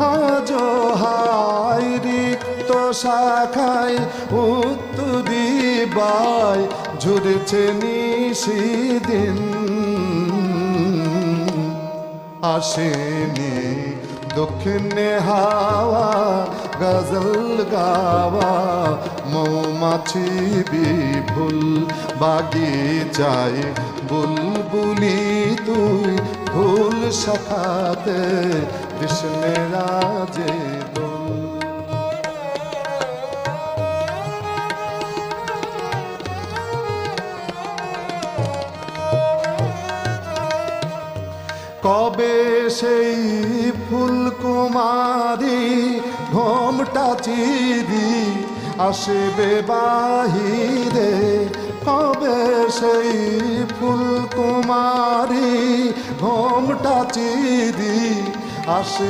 আজো হাই রিক্ত শাখায় উত্তরি বাই ঝুরছে নিশিদিন আসেনি দক্ষিণে হাওয়া গজল গাওয়া মৌমাছি বিভুল বাগিচায় বুলবুলি তুই ফুল শাখাতে কৃষ্ণে রাজে দোল কবে সেই ফুলকুমারী ঘোমটা চিরি আসবে বাহিরে কবে সেই ফুলকুমারী ঘোমটা চিরি আসবে